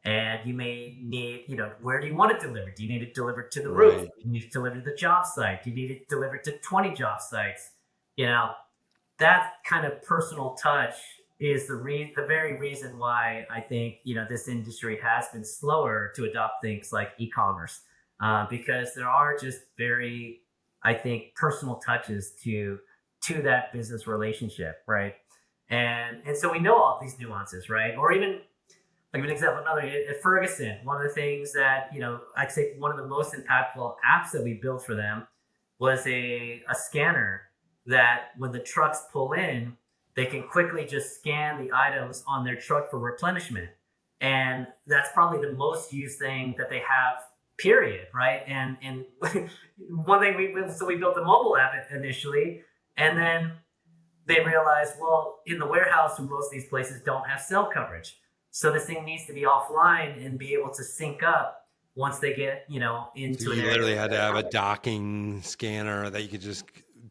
And you may need, where do you want it delivered? Do you need it delivered to the roof? Do you need it delivered to the job site? Do you need it delivered to 20 job sites? That kind of personal touch is the very reason why I think, this industry has been slower to adopt things like e-commerce, because there are just very, I think, personal touches to that business relationship, right? And so we know all these nuances, right? Or even, like an example, at Ferguson, one of the things that, I'd say one of the most impactful apps that we built for them was a scanner that when the trucks pull in, they can quickly just scan the items on their truck for replenishment. And that's probably the most used thing that they have, period, right? And one thing we built a mobile app initially, and then they realized, well, in the warehouse, most of these places don't have cell coverage. So this thing needs to be offline and be able to sync up once they get, into so an area. You literally had to have a docking scanner that you could just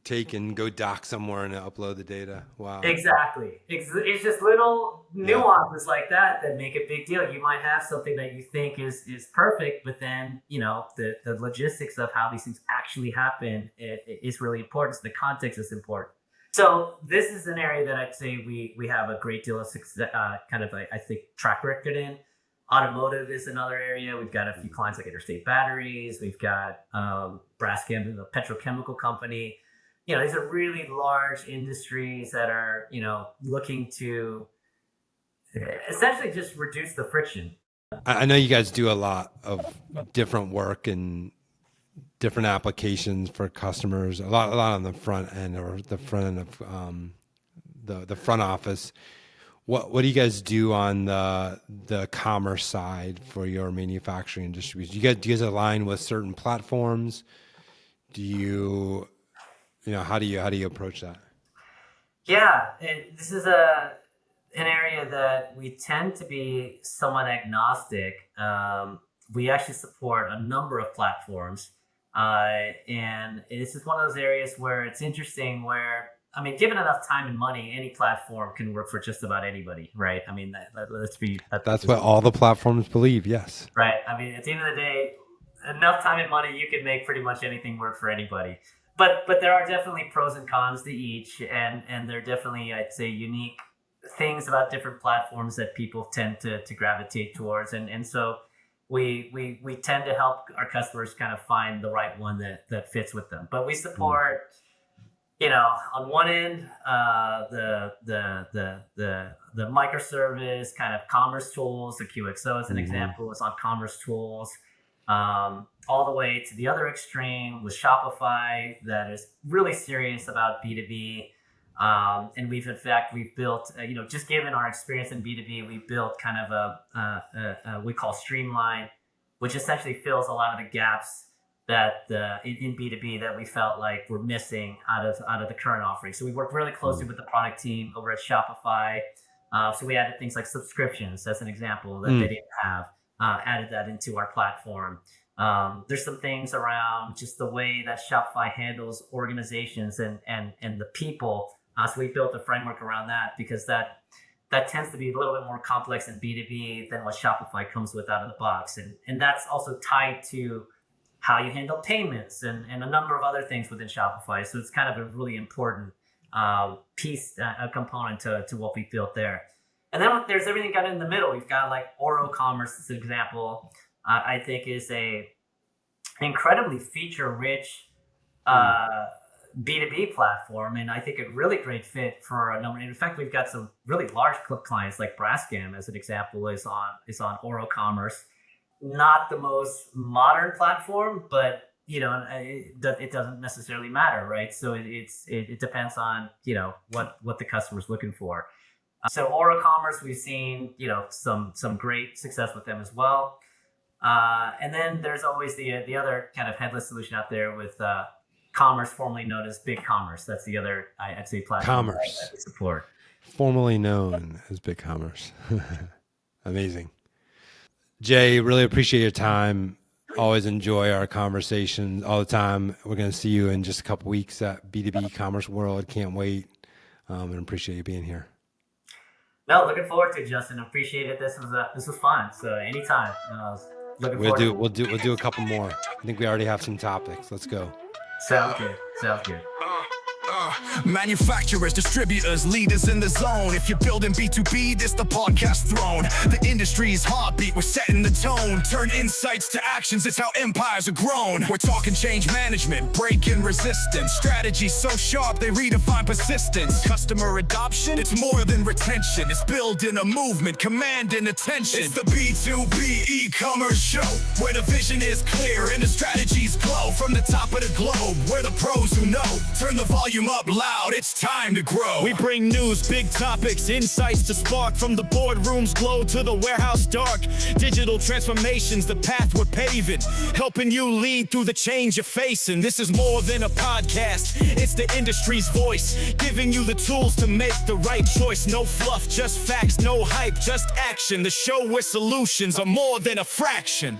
take and go dock somewhere and upload the data. Wow. Exactly. It's just little nuances like that make a big deal. You might have something that you think is perfect, but then, the logistics of how these things actually happen is really important. So the context is important. So this is an area that I'd say we have a great deal of success, I think, track record in. Automotive is another area. We've got a few clients like Interstate Batteries. We've got Braskem, the petrochemical company. These are really large industries that are, looking to essentially just reduce the friction. I know you guys do a lot of different work and different applications for customers, a lot on the front end, or the front end of the front office. What do you guys do on the commerce side for your manufacturing and distribution? Do you guys align with certain platforms? Do you how do you approach that? Yeah, this is an area that we tend to be somewhat agnostic. We actually support a number of platforms, and this is one of those areas where it's interesting. Where I mean, given enough time and money, any platform can work for just about anybody, right? I mean, That's what all the platforms believe. Yes. Right. I mean, at the end of the day, enough time and money, you can make pretty much anything work for anybody. But there are definitely pros and cons to each, and there are definitely, I'd say, unique things about different platforms that people tend to gravitate towards, and so we tend to help our customers kind of find the right one that fits with them. But we support, on one end, the microservice kind of commerce tools. The QXO as an example is on commerce tools. All the way to the other extreme with Shopify that is really serious about B2B. And we've built, just given our experience in B2B, we built kind of a we call Streamline, which essentially fills a lot of the gaps that in B2B that we felt like were missing out of the current offering. So we worked really closely with the product team over at Shopify. So we added things like subscriptions, as an example, that they didn't have. Added that into our platform. There's some things around just the way that Shopify handles organizations and the people. So we built a framework around that because that tends to be a little bit more complex in B2B than what Shopify comes with out of the box. And that's also tied to how you handle payments and a number of other things within Shopify. So it's kind of a really important piece, a component to what we built there. And then there's everything kind of in the middle. We've got like Oracle Commerce, as an example. I think is a incredibly feature-rich B2B platform, and I think a really great fit for a number. In fact, we've got some really large clients like Braskem, as an example, is on Oracle Commerce. Not the most modern platform, but it doesn't necessarily matter, right? So it depends on what the customer's looking for. So Oracle Commerce, we've seen some great success with them as well. And then there's always the other kind of headless solution out there with Commerce, formerly known as BigCommerce. That's the other, I'd say, platform that we support. Formerly known as BigCommerce. Amazing. Jay, really appreciate your time. Always enjoy our conversations all the time. We're going to see you in just a couple weeks at B2B Commerce World. Can't wait, and appreciate you being here. No, looking forward to it, Justin. Appreciate it. This was fun. So anytime. We'll do a couple more. I think we already have some topics. Let's go. Sounds good. Manufacturers, distributors, leaders in the zone. If you're building B2B, this the podcast throne. The industry's heartbeat, we're setting the tone. Turn insights to actions, it's how empires are grown. We're talking change management, breaking resistance. Strategies so sharp, they redefine persistence. Customer adoption, it's more than retention. It's building a movement, commanding attention. It's the B2BEA e-commerce show, where the vision is clear and the strategies glow. From the top of the globe, we're the pros who know. Turn the volume up loud, it's time to grow. We bring news, big topics, insights to spark. From the boardroom's glow to the warehouse dark. Digital transformations, the path we're paving. Helping you lead through the change you're facing. This is more than a podcast, it's the industry's voice. Giving you the tools to make the right choice. No fluff, just facts, no hype, just action. The show where solutions are more than a fraction.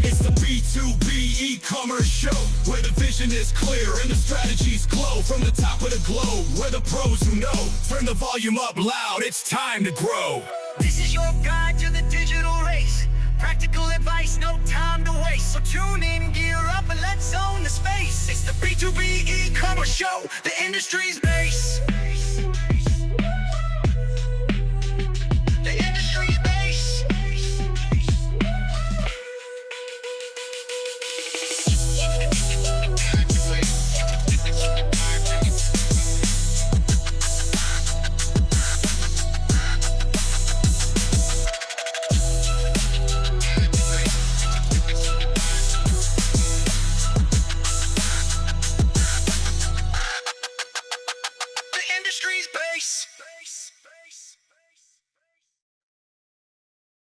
It's the B2BEA e-commerce show, where the vision is clear and the strategies glow. From the top of the globe, we're the pros who know. Turn the volume up loud, it's time to grow. This is your guide to the digital race. Practical advice, no time to waste. So tune in, gear up, and let's own the space. It's the B2BEA e-commerce show, the industry's base.